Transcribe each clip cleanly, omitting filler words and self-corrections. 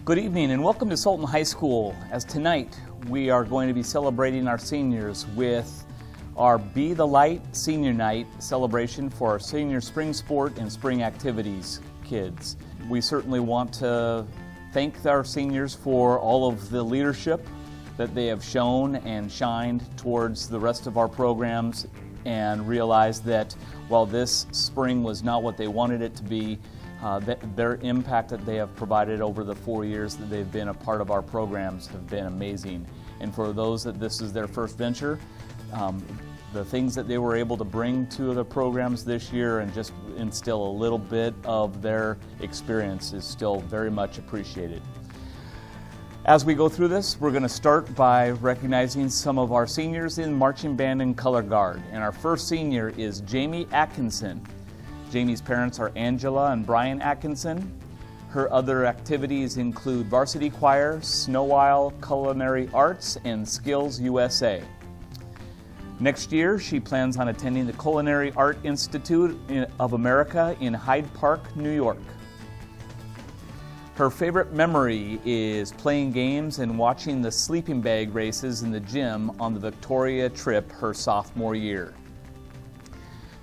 Good evening and welcome to Sultan High School, as tonight we are going to be celebrating our seniors with our Be the Light Senior Night celebration for our senior spring sport and spring activities kids. We certainly want to thank our seniors for all of the leadership that they have shown and shined towards the rest of our programs, and realize that while this spring was not what they wanted it to be, their impact that they have provided over the 4 years that they've been a part of our programs have been amazing. And for those that this is their first venture, the things that they were able to bring to the programs this year and just instill a little bit of their experience is still very much appreciated. As we go through this, we're going to start by recognizing some of our seniors in marching band and color guard. And our first senior is Jamie Atkinson. Jamie's parents are Angela and Brian Atkinson. Her other activities include varsity choir, Snow Isle Culinary Arts, and Skills USA. Next year, she plans on attending the Culinary Art Institute of America in Hyde Park, New York. Her favorite memory is playing games and watching the sleeping bag races in the gym on the Victoria trip her sophomore year.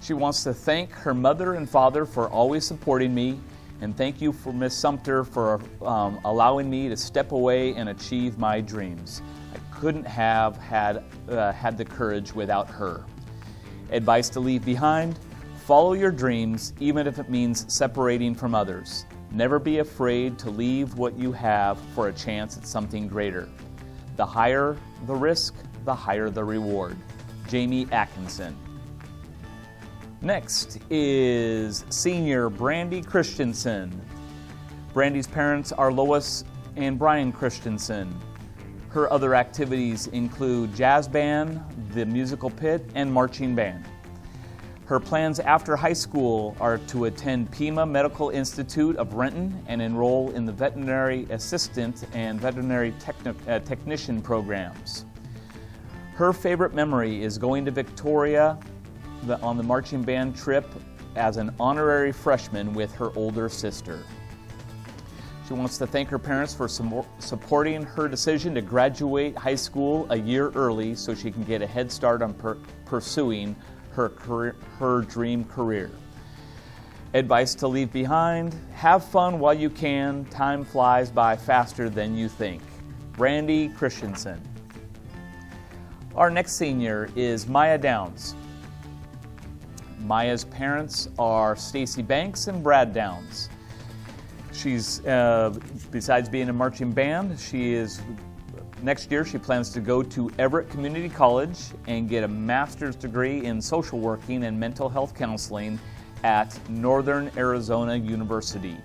She wants to thank her mother and father for always supporting me, and thank you for Miss Sumter for allowing me to step away and achieve my dreams. I couldn't have had the courage without her. Advice to leave behind: follow your dreams, even if it means separating from others. Never be afraid to leave what you have for a chance at something greater. The higher the risk, the higher the reward. Jamie Atkinson. Next is senior BRANDI Christensen. BRANDI's parents are Lois and Brian Christensen. Her other activities include jazz band, the musical pit, and marching band. Her plans after high school are to attend Pima Medical Institute of Renton and enroll in the veterinary assistant and veterinary technician programs. Her favorite memory is going to Victoria on the marching band trip as an honorary freshman with her older sister. She wants to thank her parents for supporting her decision to graduate high school a year early so she can get a head start on pursuing her dream career. Advice to leave behind: have fun while you can. Time flies by faster than you think. BRANDI Christensen. Our next senior is Maya Downs. Maya's parents are Stacy Banks and Brad Downs. She's, besides being in marching band, next year she plans to go to Everett Community College and get a master's degree in social working and mental health counseling at Northern Arizona University.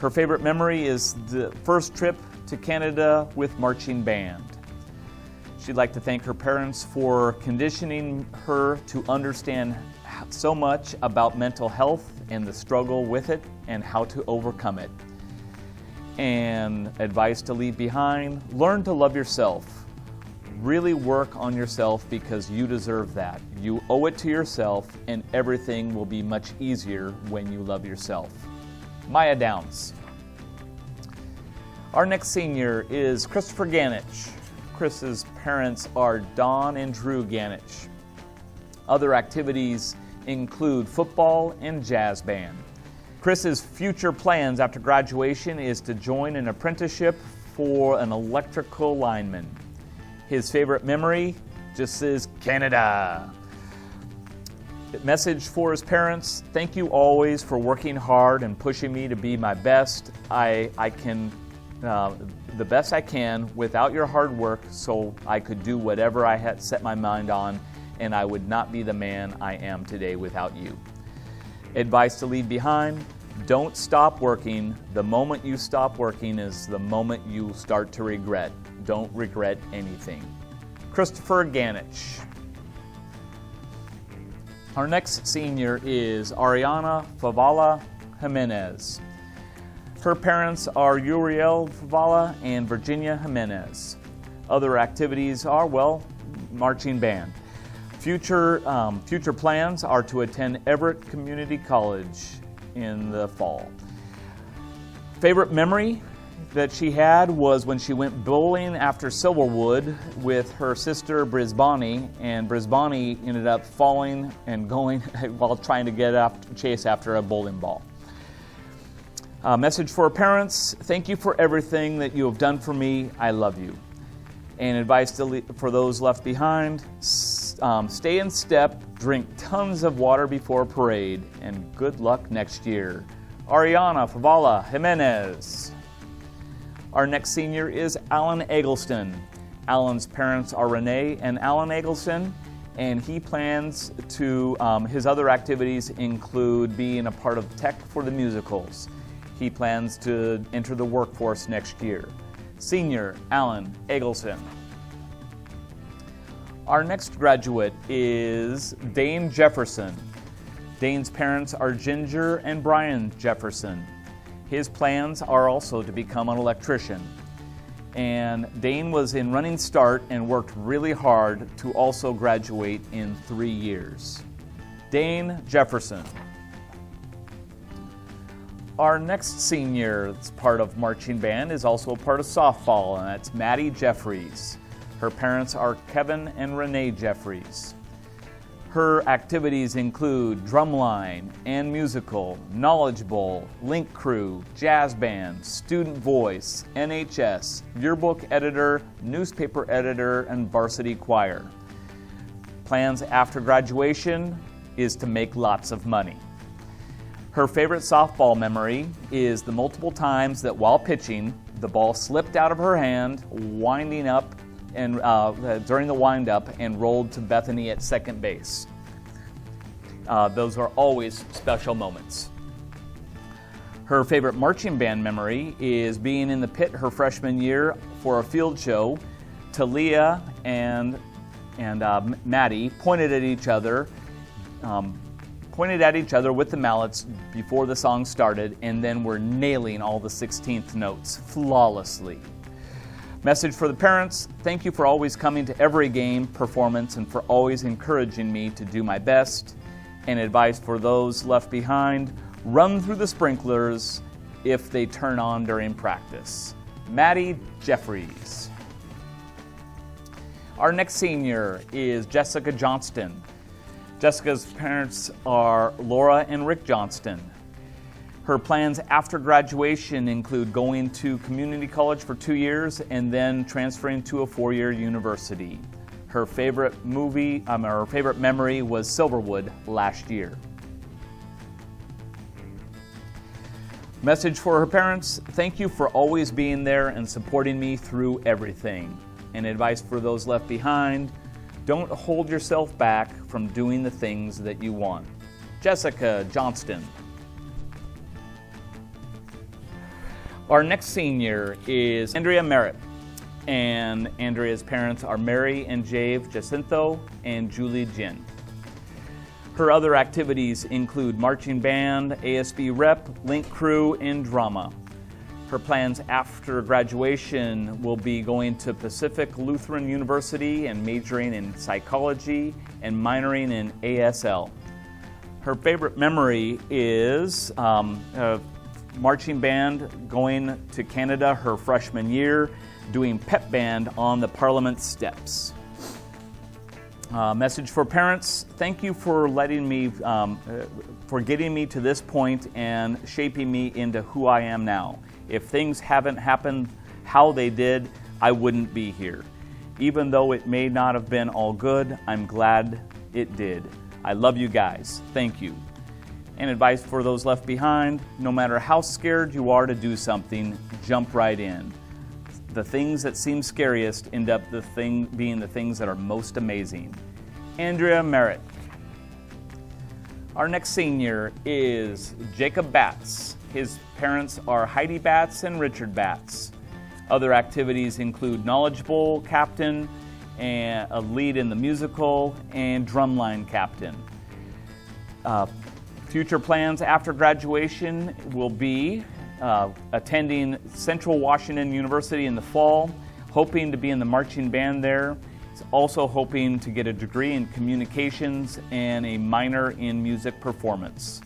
Her favorite memory is the first trip to Canada with marching band. She'd like to thank her parents for conditioning her to understand so much about mental health and the struggle with it and how to overcome it. And advice to leave behind: learn to love yourself. Really work on yourself because you deserve that. You owe it to yourself, and everything will be much easier when you love yourself. Maya Downs. Our next senior is Christopher Ganich. Chris's parents are Don and Drew Ganich. Other activities include football and jazz band. Chris's future plans after graduation is to join an apprenticeship for an electrical lineman. His favorite memory just is Canada. Message for his parents: thank you always for working hard and pushing me to be my best. The best I can without your hard work, so I could do whatever I had set my mind on, and I would not be the man I am today without you. Advice to leave behind: don't stop working. The moment you stop working is the moment you start to regret. Don't regret anything. Christopher Ganich. Our next senior is Arianna Favala Jimenez. Her parents are Uriel Favala and Virginia Jimenez. Other activities are, marching band. Future plans are to attend Everett Community College in the fall. Favorite memory that she had was when she went bowling after Silverwood with her sister Brisbane, and Brisbane ended up falling and going while trying to chase after a bowling ball. Message for parents: thank you for everything that you have done for me. I love you. And advice for those left behind: stay in step, drink tons of water before parade, and good luck next year. Arianna Favala Jimenez. Our next senior is Alan Eggleston. Alan's parents are Renee and Alan Eggleston, and he plans to, his other activities include being a part of tech for the musicals. He plans to enter the workforce next year. Senior Alan Eggleston. Our next graduate is Dane Jefferson. Dane's parents are Ginger and Brian Jefferson. His plans are also to become an electrician. And Dane was in running start and worked really hard to also graduate in 3 years. Dane Jefferson. Our next senior that's part of marching band is also a part of softball, and that's Maddie Jeffries. Her parents are Kevin and Renee Jeffries. Her activities include drumline and musical, knowledge bowl, link crew, jazz band, student voice, NHS, yearbook editor, newspaper editor, and varsity choir. Plans after graduation is to make lots of money. Her favorite softball memory is the multiple times that while pitching, the ball slipped out of her hand, winding up and during the wind-up and rolled to Bethany at second base. Those are always special moments. Her favorite marching band memory is being in the pit her freshman year for a field show. TALEA and Maddie pointed at each other with the mallets before the song started, and then were nailing all the 16th notes flawlessly. Message for the parents: thank you for always coming to every game, performance, and for always encouraging me to do my best. And advice for those left behind: run through the sprinklers if they turn on during practice. Maddie Jeffries. Our next senior is Jessica Johnston. Jessica's parents are Laura and Rick Johnston. Her plans after graduation include going to community college for 2 years and then transferring to a 4-year university. Her favorite memory was Silverwood last year. Message for her parents: thank you for always being there and supporting me through everything. And advice for those left behind: don't hold yourself back from doing the things that you want. Jessica Johnston. Our next senior is Andrea Merritt, and Andrea's parents are Mary and Jave Jacinto and Julie Jin. Her other activities include marching band, ASB rep, link crew, and drama. Her plans after graduation will be going to Pacific Lutheran University and majoring in psychology and minoring in ASL. Her favorite memory is marching band, going to Canada her freshman year, doing pep band on the Parliament steps. Message for parents: thank you for letting me, for getting me to this point and shaping me into who I am now. If things haven't happened how they did, I wouldn't be here. Even though it may not have been all good, I'm glad it did. I love you guys. Thank you. And advice for those left behind: no matter how scared you are to do something, jump right in. The things that seem scariest end up being the things that are most amazing. Andrea Merritt. Our next senior is Jacob Batts. His parents are Heidi Batts and Richard Batts. Other activities include Knowledge Bowl captain, and a lead in the musical, and drumline captain. Future plans after graduation will be attending Central Washington University in the fall, hoping to be in the marching band there. He's also hoping to get a degree in communications and a minor in music performance.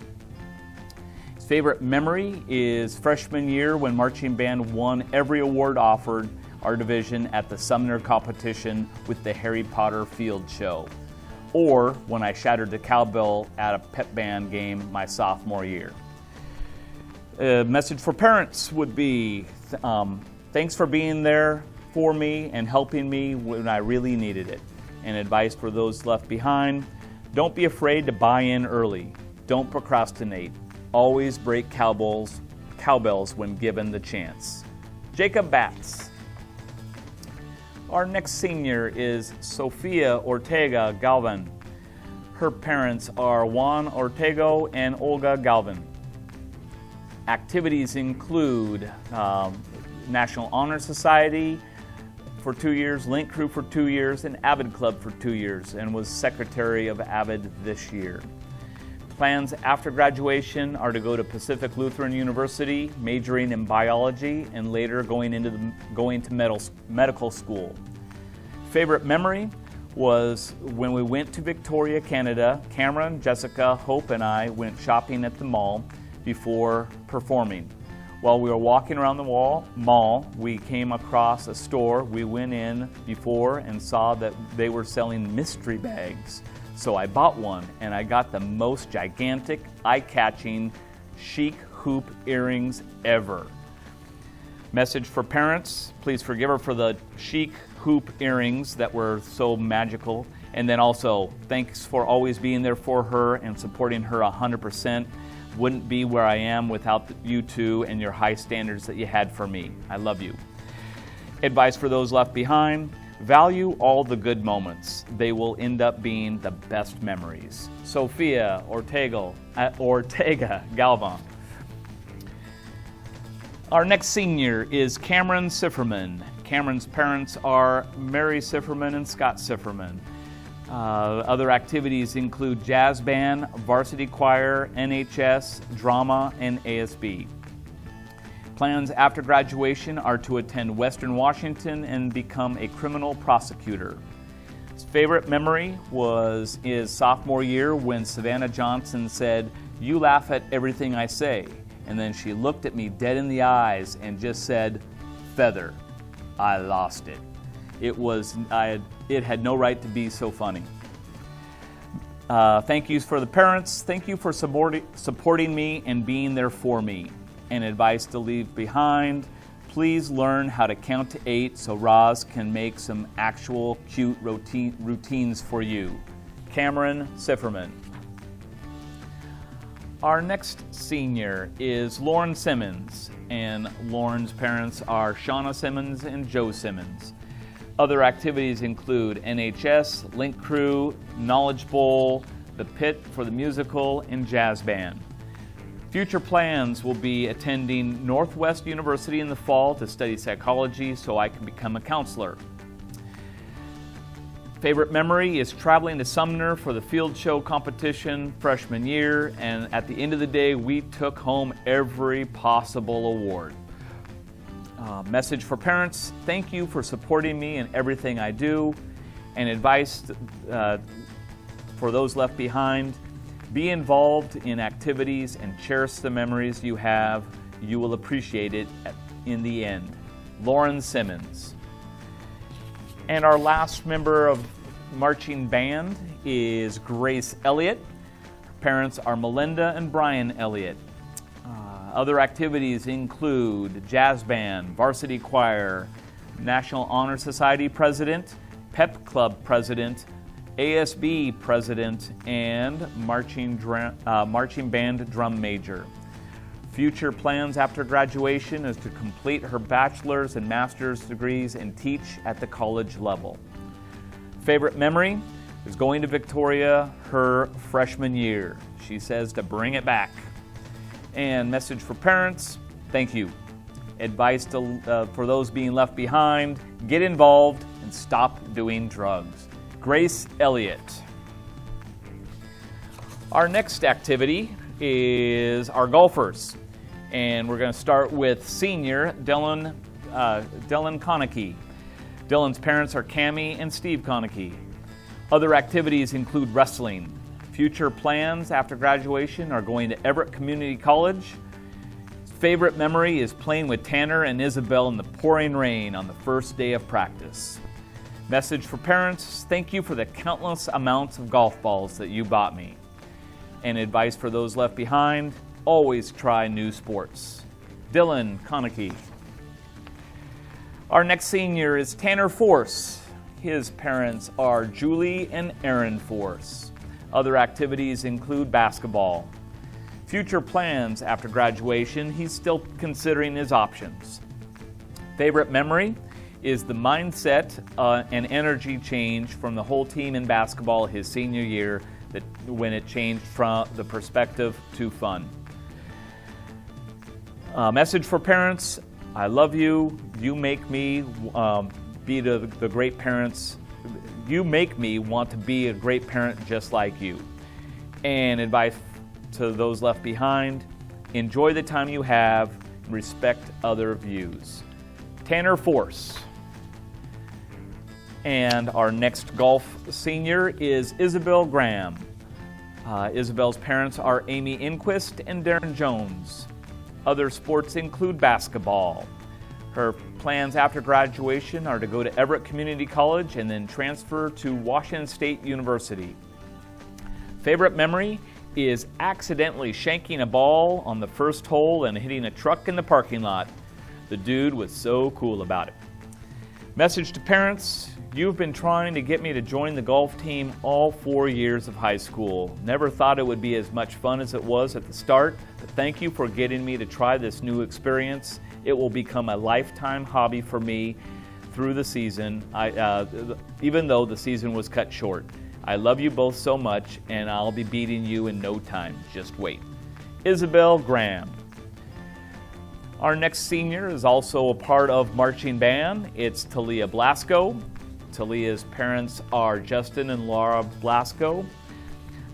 His favorite memory is freshman year when marching band won every award offered our division at the Sumner competition with the Harry Potter field show, or when I shattered the cowbell at a pep band game my sophomore year. A message for parents would be, thanks for being there for me and helping me when I really needed it. And advice for those left behind, don't be afraid to buy in early. Don't procrastinate. Always break cowbells when given the chance. Jacob Batts. Our next senior is Sophia Ortega Galvan. Her parents are Juan Ortego and Olga Galvan. Activities include National Honor Society for 2 years, Link Crew for 2 years, and Avid Club for 2 years, and was secretary of Avid this year. Plans after graduation are to go to Pacific Lutheran University, majoring in biology, and later going to medical school. Favorite memory was when we went to Victoria, Canada. Cameron, Jessica, Hope, and I went shopping at the mall before performing. While we were walking around the mall, we came across a store. We went in before and saw that they were selling mystery bags. So I bought one, and I got the most gigantic, eye-catching, chic hoop earrings ever. Message for parents, please forgive her for the chic hoop earrings that were so magical. And then also, thanks for always being there for her and supporting her 100%. Wouldn't be where I am without you two and your high standards that you had for me. I love you. Advice for those left behind, value all the good moments. They will end up being the best memories. Sophia Ortega Galvan. Our next senior is Cameron Sifferman. Cameron's parents are Mary Sifferman and Scott Sifferman. Other activities include jazz band, varsity choir, NHS, drama, and ASB. Plans after graduation are to attend Western Washington and become a criminal prosecutor. His favorite memory is sophomore year when Savannah Johnson said, "You laugh at everything I say." And then she looked at me dead in the eyes and just said, "Feather, I lost it." It had no right to be so funny. Thank yous for the parents. Thank you for supporting me and being there for me. And advice to leave behind, please learn how to count to 8 so Roz can make some actual cute routines for you. Cameron Sifferman. Our next senior is Lauren Simmons, and Lauren's parents are Shauna Simmons and Joe Simmons. Other activities include NHS, Link Crew, Knowledge Bowl, the Pit for the musical, and jazz band. Future plans will be attending Northwest University in the fall to study psychology so I can become a counselor. Favorite memory is traveling to Sumner for the field show competition freshman year, and at the end of the day, we took home every possible award. Message for parents, thank you for supporting me in everything I do. And advice for those left behind, be involved in activities and cherish the memories you have. You will appreciate it in the end. Lauren Simmons. And our last member of marching band is Grace Elliott. Her parents are Melinda and Brian Elliott. Other activities include jazz band, varsity choir, National Honor Society president, Pep Club president, ASB president, and marching band drum major. Future plans after graduation is to complete her bachelor's and master's degrees and teach at the college level. Favorite memory is going to Victoria her freshman year. She says to bring it back. And message for parents, thank you. Advice for those being left behind, get involved and stop doing drugs. Grace Elliott. Our next activity is our golfers. And we're going to start with senior Dylan Konecki. Dylan's parents are Cammie and Steve Konecki. Other activities include wrestling. Future plans after graduation are going to Everett Community College. His favorite memory is playing with Tanner and Isabel in the pouring rain on the first day of practice. Message for parents, thank you for the countless amounts of golf balls that you bought me. And advice for those left behind, always try new sports. Dylan Konecki. Our next senior is Tanner Force. His parents are Julie and Aaron Force. Other activities include basketball. Future plans after graduation, he's still considering his options. Favorite memory is the mindset and energy change from the whole team in basketball his senior year, when it changed from the perspective to fun. Message for parents, I love you. You make me be the great parents. You make me want to be a great parent just like you. And advice to those left behind, enjoy the time you have, respect other views. Tanner Force. And our next golf senior is Isabel Graham. Isabel's parents are Amy Inquist and Darren Jones. Other sports include basketball. Her plans after graduation are to go to Everett Community College and then transfer to Washington State University. Favorite memory is accidentally shanking a ball on the first hole and hitting a truck in the parking lot. The dude was so cool about it. Message to parents, you've been trying to get me to join the golf team all 4 years of high school. Never thought it would be as much fun as it was at the start, but thank you for getting me to try this new experience. It will become a lifetime hobby for me through the season, even though the season was cut short. I love you both so much, and I'll be beating you in no time. Just wait. Isabel Graham. Our next senior is also a part of marching band. It's TALEA Blasco. TALEA's parents are Justin and Laura Blasco.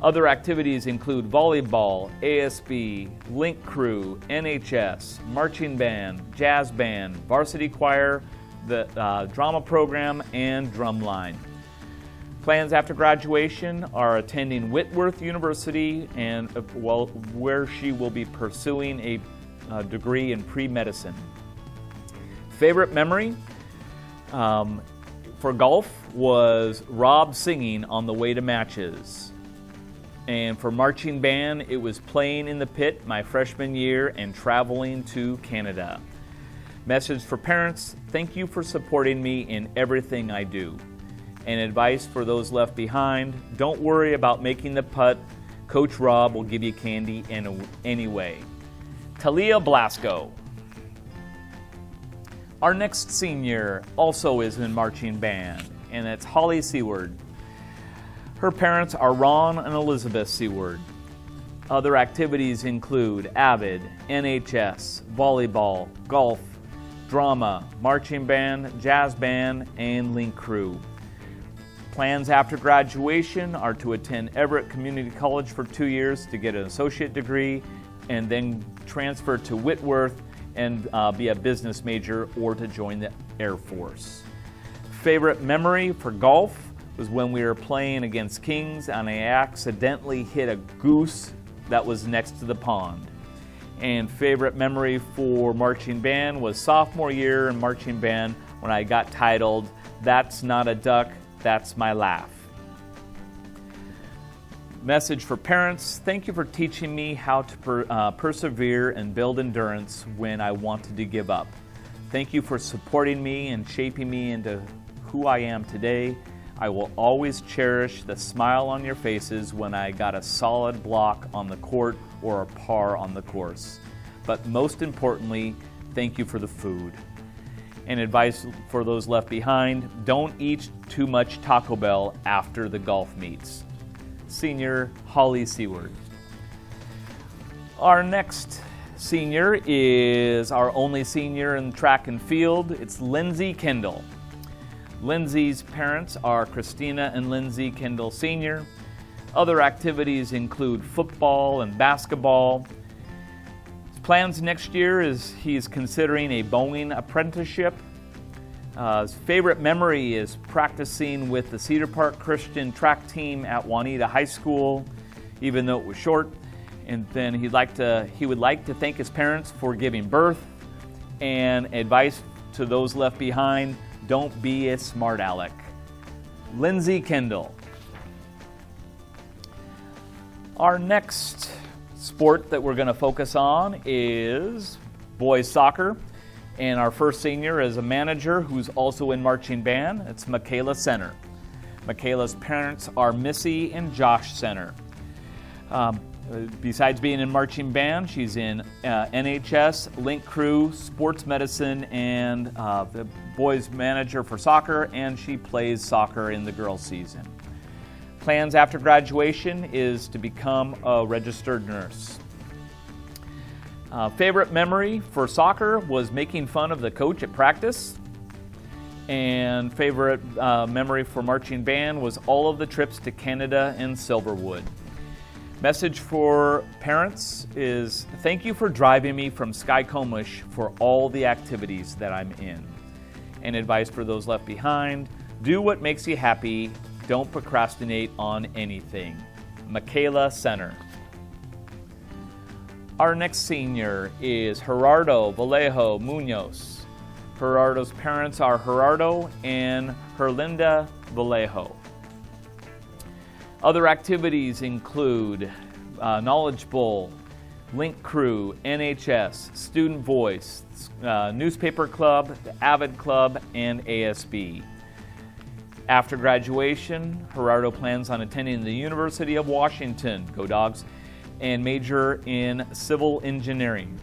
Other activities include volleyball, ASB, Link Crew, NHS, marching band, jazz band, varsity choir, the drama program, and drumline. Plans after graduation are attending Whitworth University, and where she will be pursuing a degree in pre-medicine. Favorite memory for golf was Rob singing on the way to matches. And for marching band, it was playing in the pit my freshman year and traveling to Canada. Message for parents, thank you for supporting me in everything I do. And advice for those left behind, don't worry about making the putt. Coach Rob will give you candy anyway. TALEA Blasco. Our next senior also is in marching band, and it's Holly Seward. Her parents are Ron and Elizabeth Seward. Other activities include AVID, NHS, volleyball, golf, drama, marching band, jazz band, and Link Crew. Plans after graduation are to attend Everett Community College for 2 years to get an associate degree and then transfer to Whitworth and be a business major or to join the Air Force. Favorite memory for golf was when we were playing against Kings and I accidentally hit a goose that was next to the pond. And favorite memory for marching band was sophomore year in marching band when I got titled, "That's Not a Duck, That's My Laugh." Message for parents, thank you for teaching me how to persevere and build endurance when I wanted to give up. Thank you for supporting me and shaping me into who I am today. I will always cherish the smile on your faces when I got a solid block on the court or a par on the course. But most importantly, thank you for the food. And advice for those left behind, don't eat too much Taco Bell after the golf meets. Senior Holly Seward. Our next senior is our only senior in track and field. It's Lindsey Kendall. Lindsey's parents are Christina and Lindsey Kendall Sr. Other activities include football and basketball. His plans next year is he's considering a Boeing apprenticeship. His favorite memory is practicing with the Cedar Park Christian track team at Juanita High School. even though it was short. And then he would like to thank his parents for giving birth, and advice to those left behind: don't be a smart aleck. Lindsay Kendall. Our next sport that we're going to focus on is boys soccer, and our first senior is a manager who's also in marching band. It's Michaela Center. Michaela's parents are Missy and Josh Center. Besides being in marching band, she's in NHS, Link Crew, sports medicine, and the boys manager for soccer, and she plays soccer in the girls' season. Plans after graduation is to become a registered nurse. Favorite memory for soccer was making fun of the coach at practice. And favorite memory for marching band was all of the trips to Canada and Silverwood. Message for parents is: thank you for driving me from Skycomish for all the activities that I'm in. And advice for those left behind: do what makes you happy. Don't procrastinate on anything. Michaela Center. Our next senior is Gerardo Vallejo Munoz. Gerardo's parents are Gerardo and Herlinda Vallejo. Other activities include Knowledge Bowl, Link Crew, NHS, Student Voice, Newspaper Club, the Avid Club, and ASB. After graduation, Gerardo plans on attending the University of Washington, go Dogs, and major in civil engineering.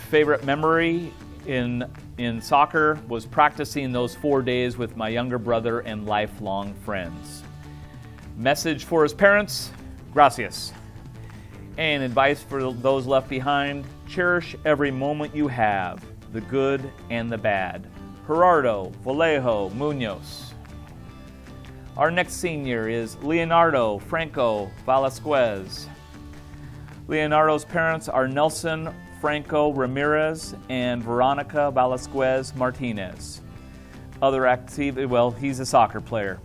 Favorite memory in soccer was practicing those 4 days with my younger brother and lifelong friends. Message for his parents: gracias. And advice for those left behind: cherish every moment you have, the good and the bad. Gerardo Vallejo Munoz. Our next senior is Leonardo Franco Velasquez. Leonardo's parents are Nelson Franco Ramirez and Veronica Velasquez Martinez. Other activity, well, he's a soccer player.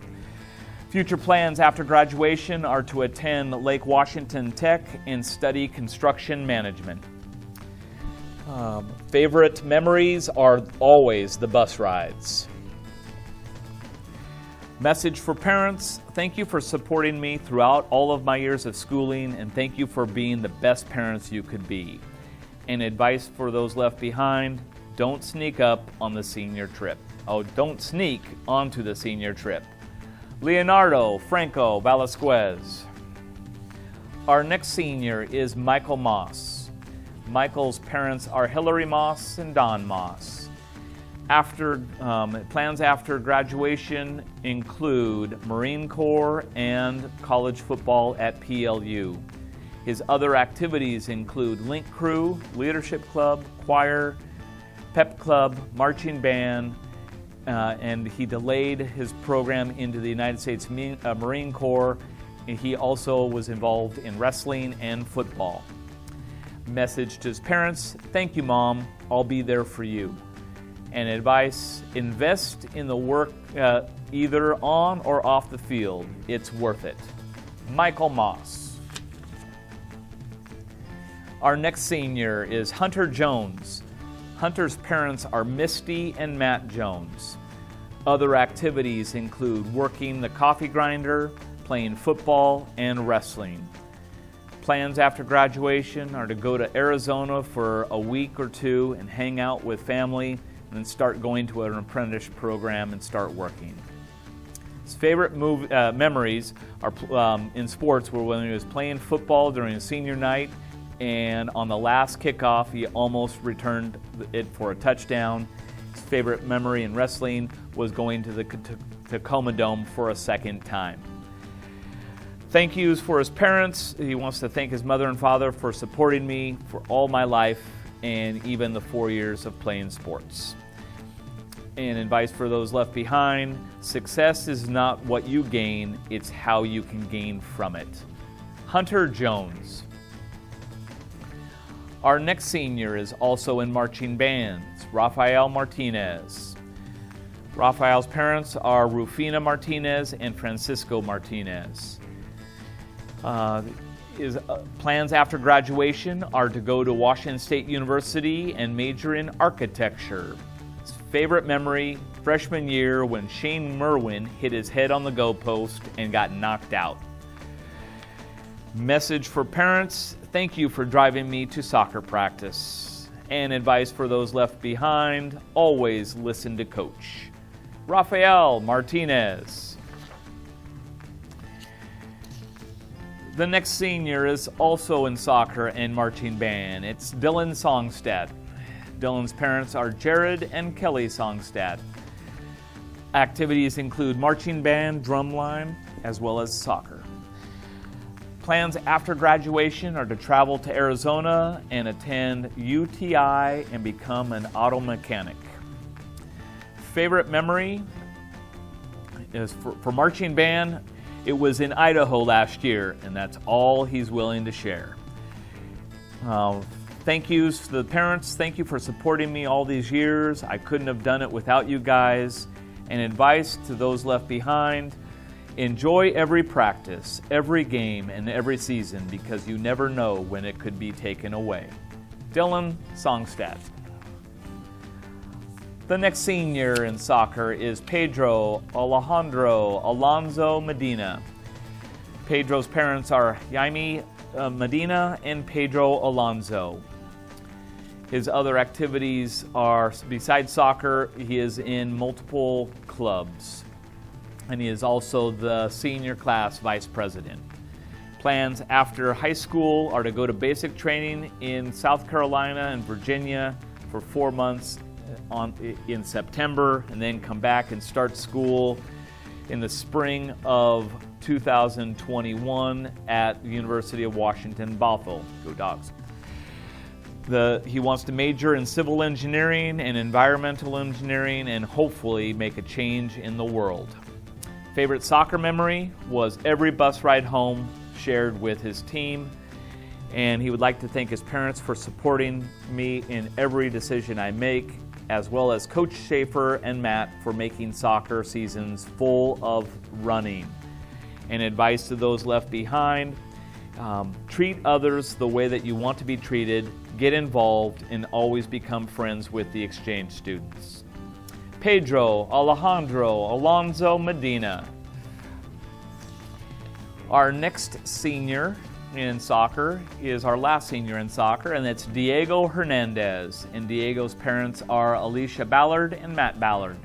Future plans after graduation are to attend Lake Washington Tech and study construction management. Favorite memories are always the bus rides. Message for parents: thank you for supporting me throughout all of my years of schooling, and thank you for being the best parents you could be. And advice for those left behind: don't sneak up on the senior trip. Don't sneak onto the senior trip. Leonardo Franco Velasquez. Our next senior is Michael Moss. Michael's parents are Hillary Moss and Don Moss. Plans after graduation include Marine Corps and college football at PLU. His other activities include Link Crew, Leadership Club, Choir, Pep Club, Marching Band, and he delayed his program into the United States Marine Corps. He also was involved in wrestling and football. Message to his parents: thank you, Mom. I'll be there for you. And advice: invest in the work either on or off the field. It's worth it. Michael Moss. Our next senior is Hunter Jones. Hunter's parents are Misty and Matt Jones. Other activities include working the coffee grinder, playing football, and wrestling. Plans after graduation are to go to Arizona for a week or two and hang out with family, and then start going to an apprentice program and start working. His favorite memories are in sports were when he was playing football during his senior night, and on the last kickoff he almost returned it for a touchdown. His favorite memory in wrestling was going to the Tacoma Dome for a second time. Thank yous for his parents. He wants to thank his mother and father for supporting me for all my life, and even the 4 years of playing sports. And advice for those left behind: success is not what you gain, it's how you can gain from it. Hunter Jones. Our next senior is also in marching bands, Rafael Martinez. Rafael's parents are Rufina Martinez and Francisco Martinez. Plans after graduation are to go to Washington State University and major in architecture. His favorite memory, freshman year when Shane Merwin hit his head on the goalpost and got knocked out. Message for parents, thank you for driving me to soccer practice. And advice for those left behind, always listen to coach. Rafael Martinez. The next senior is also in soccer and marching band. It's Dylan Songstad. Dylan's parents are Jared and Kelly Songstad. Activities include marching band, drumline, as well as soccer. Plans after graduation are to travel to Arizona and attend UTI and become an auto mechanic. Favorite memory is for marching band. It was in Idaho last year, and that's all he's willing to share. Thank yous to the parents. Thank you for supporting me all these years. I couldn't have done it without you guys. And advice to those left behind, enjoy every practice, every game, and every season because you never know when it could be taken away. Dylan Songstad. The next senior in soccer is Pedro Alejandro Alonso Medina. Pedro's parents are Jaime Medina and Pedro Alonso. His other activities are, besides soccer, he is in multiple clubs. And he is also the senior class vice president. Plans after high school are to go to basic training in South Carolina and Virginia for 4 months in September, and then come back and start school in the spring of 2021 at the University of Washington, Bothell. Go Dogs. He wants to major in civil engineering and environmental engineering and hopefully make a change in the world. Favorite soccer memory was every bus ride home shared with his team, and he would like to thank his parents for supporting me in every decision I make, as well as Coach Schaefer and Matt for making soccer seasons full of running. And advice to those left behind, treat others the way that you want to be treated, get involved, and always become friends with the exchange students. Pedro Alejandro Alonso Medina. Our next senior in soccer is our last senior in soccer, and that's Diego Hernandez. And Diego's parents are Alicia Ballard and Matt Ballard.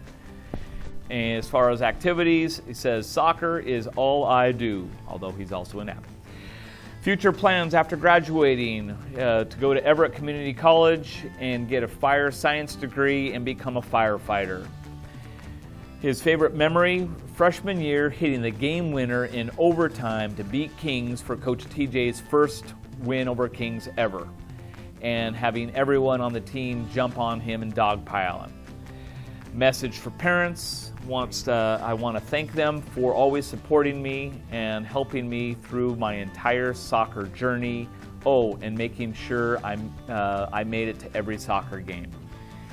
And as far as activities, he says soccer is all I do, although he's also an athlete. Future plans after graduating, to go to Everett Community College and get a fire science degree and become a firefighter. His favorite memory, freshman year, hitting the game winner in overtime to beat Kings for Coach TJ's first win over Kings ever, and having everyone on the team jump on him and dogpile him. Message for parents, I want to thank them for always supporting me and helping me through my entire soccer journey. Oh, and making sure I made it to every soccer game.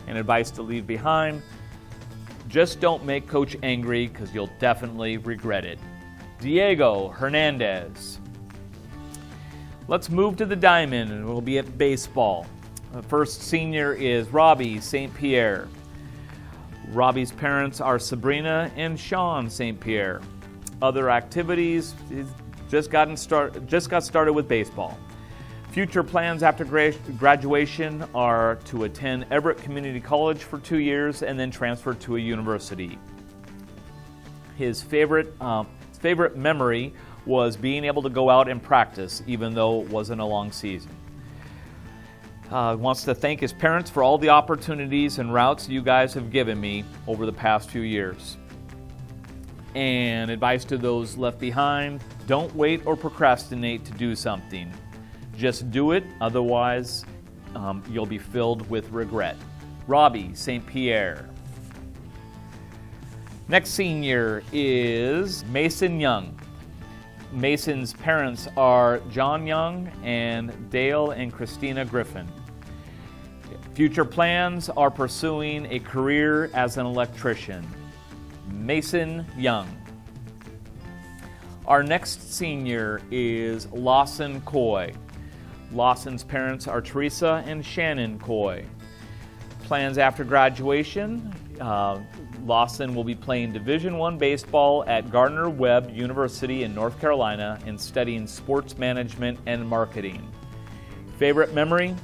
And advice to leave behind, just don't make Coach angry because you'll definitely regret it. Diego Hernandez. Let's move to the diamond and we'll be at baseball. The first senior is Robbie St. Pierre. Robbie's parents are Sabrina and Sean St. Pierre. Other activities, just got started with baseball. Future plans after graduation are to attend Everett Community College for 2 years and then transfer to a university. His favorite memory was being able to go out and practice, even though it wasn't a long season. Wants to thank his parents for all the opportunities and routes you guys have given me over the past few years. And advice to those left behind, don't wait or procrastinate to do something. Just do it, otherwise you'll be filled with regret. Robbie St. Pierre. Next senior is Mason Young. Mason's parents are John Young and Dale and Christina Griffin. Future plans are pursuing a career as an electrician. Mason Young. Our next senior is Lawson Coy. Lawson's parents are Teresa and Shannon Coy. Plans after graduation, Lawson will be playing Division I baseball at Gardner-Webb University in North Carolina and studying sports management and marketing. Favorite memory?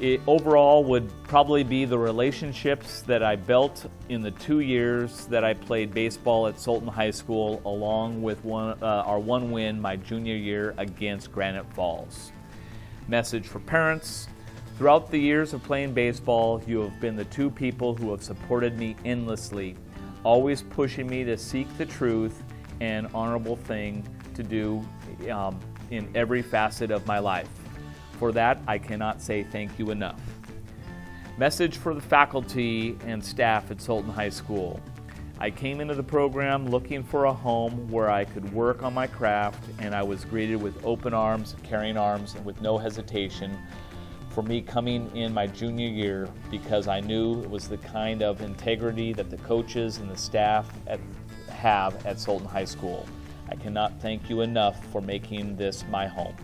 It overall would probably be the relationships that I built in the 2 years that I played baseball at Sultan High School, along with our one win my junior year against Granite Falls. Message for parents: throughout the years of playing baseball, you have been the two people who have supported me endlessly, always pushing me to seek the truth and honorable thing to do in every facet of my life. For that, I cannot say thank you enough. Message for the faculty and staff at Sultan High School. I came into the program looking for a home where I could work on my craft, and I was greeted with open arms, caring arms, and with no hesitation for me coming in my junior year, because I knew it was the kind of integrity that the coaches and the staff have at Sultan High School. I cannot thank you enough for making this my home.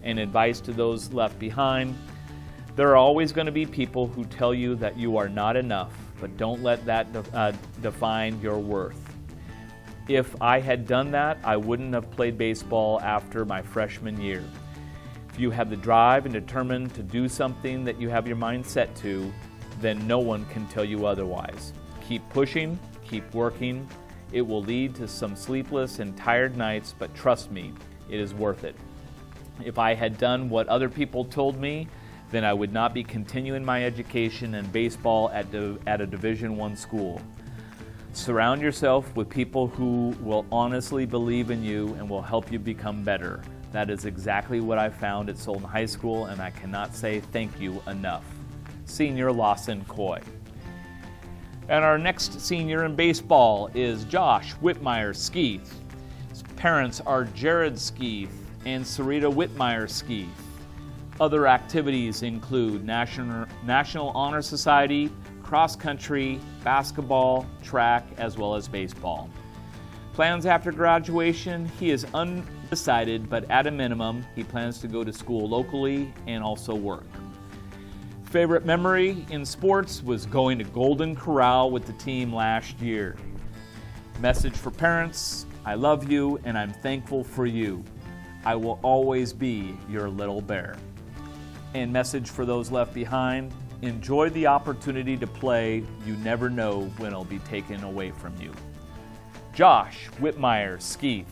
And advice to those left behind: there are always going to be people who tell you that you are not enough, but don't let that define your worth. If I had done that, I wouldn't have played baseball after my freshman year. If you have the drive and determined to do something that you have your mind set to, then no one can tell you otherwise. Keep pushing, keep working. It will lead to some sleepless and tired nights, but trust me, it is worth it. If I had done what other people told me, then I would not be continuing my education in baseball at a Division I school. Surround yourself with people who will honestly believe in you and will help you become better. That is exactly what I found at Sultan High School, and I cannot say thank you enough. Senior Lawson Coy. And our next senior in baseball is Josh Whitmire Skeeth. His parents are Jared Skeeth and Sarita Whitmire Skeeth. Other activities include National Honor Society, cross country, basketball, track, as well as baseball. Plans after graduation: he is undecided, but at a minimum, he plans to go to school locally and also work. Favorite memory in sports was going to Golden Corral with the team last year. Message for parents: I love you and I'm thankful for you. I will always be your little bear. And message for those left behind: enjoy the opportunity to play. You never know when it'll be taken away from you. Josh Whitmire Skeeth.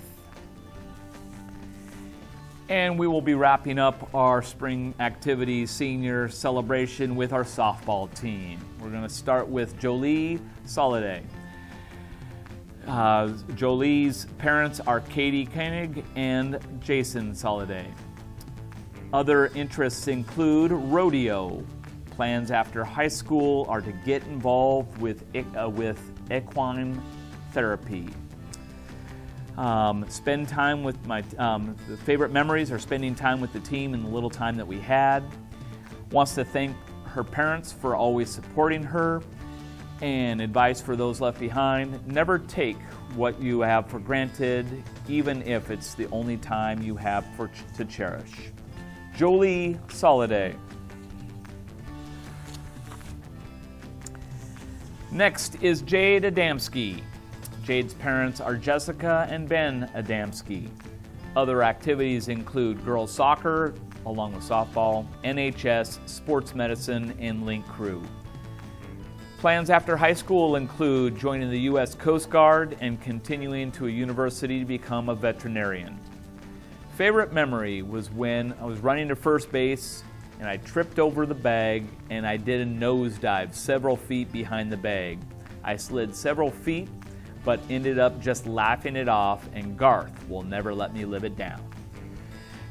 And we will be wrapping up our spring activity senior celebration with our softball team. We're going to start with Jolie Soliday. Jolie's parents are Katie Koenig and Jason Soliday. Other interests include rodeo. Plans after high school are to get involved with equine therapy. Spend time with the favorite memories are spending time with the team and the little time that we had. Wants to thank her parents for always supporting her. And advice for those left behind: never take what you have for granted, even if it's the only time you have to cherish. Jolie Soliday. Next is Jade Adamski. Jade's parents are Jessica and Ben Adamski. Other activities include girls soccer, along with softball, NHS, sports medicine, and link crew. Plans after high school include joining the U.S. Coast Guard and continuing to a university to become a veterinarian. Favorite memory was when I was running to first base and I tripped over the bag and I did a nosedive several feet behind the bag. I slid several feet, but ended up just laughing it off, and Garth will never let me live it down.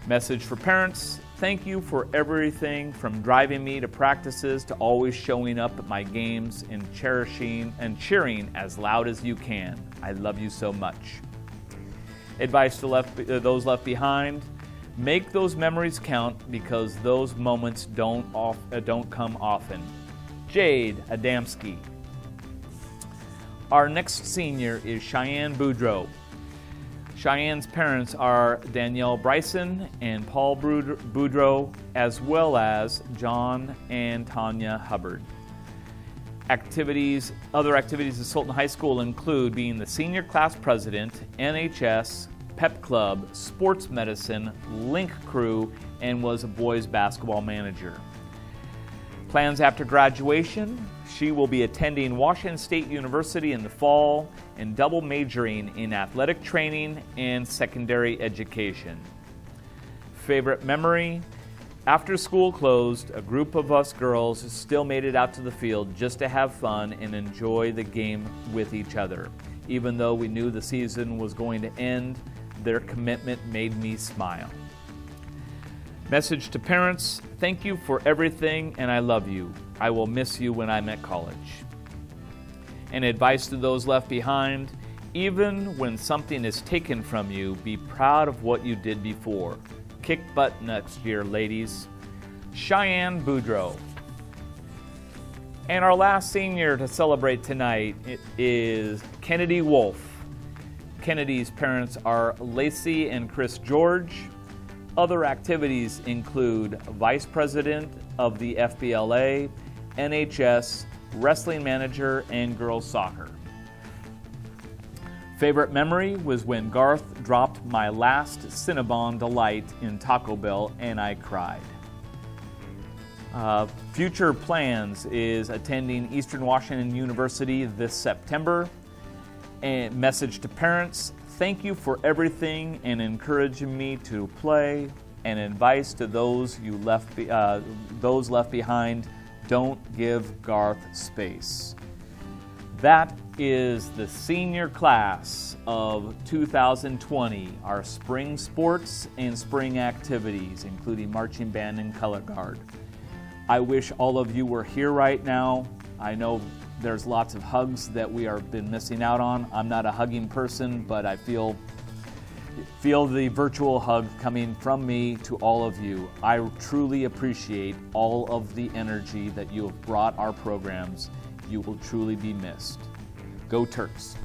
Message for parents: thank you for everything from driving me to practices to always showing up at my games and cherishing and cheering as loud as you can. I love you so much. Advice to those left behind: make those memories count, because those moments don't come often. Jade Adamski. Our next senior is Cheyenne Boudreau. Cheyenne's parents are Danielle Bryson and Paul Boudreau, as well as John and Tanya Hubbard. Other activities at Sultan High School include being the senior class president, NHS, pep club, sports medicine, link crew, and was a boys basketball manager. Plans after graduation: she will be attending Washington State University in the fall and double majoring in athletic training and secondary education. Favorite memory: after school closed, a group of us girls still made it out to the field just to have fun and enjoy the game with each other. Even though we knew the season was going to end, their commitment made me smile. Message to parents: thank you for everything and I love you. I will miss you when I'm at college. And advice to those left behind: even when something is taken from you, be proud of what you did before. Kick butt next year, ladies. Cheyenne Boudreau. And our last senior to celebrate tonight is Kennedy Wolf. Kennedy's parents are Lacey and Chris George. Other activities include Vice President of the FBLA, NHS, Wrestling Manager, and Girls Soccer. Favorite memory was when Garth dropped my last Cinnabon Delight in Taco Bell and I cried. Future plans is attending Eastern Washington University this September. And message to parents: thank you for everything and encouraging me to play. And advice to those left behind: don't give Garth space. That is the senior class of 2020, our spring sports and spring activities, including marching band and color guard. I wish all of you were here right now. I know there's lots of hugs that we have been missing out on. I'm not a hugging person, but I feel the virtual hug coming from me to all of you. I truly appreciate all of the energy that you have brought our programs. You will truly be missed. Go Turks.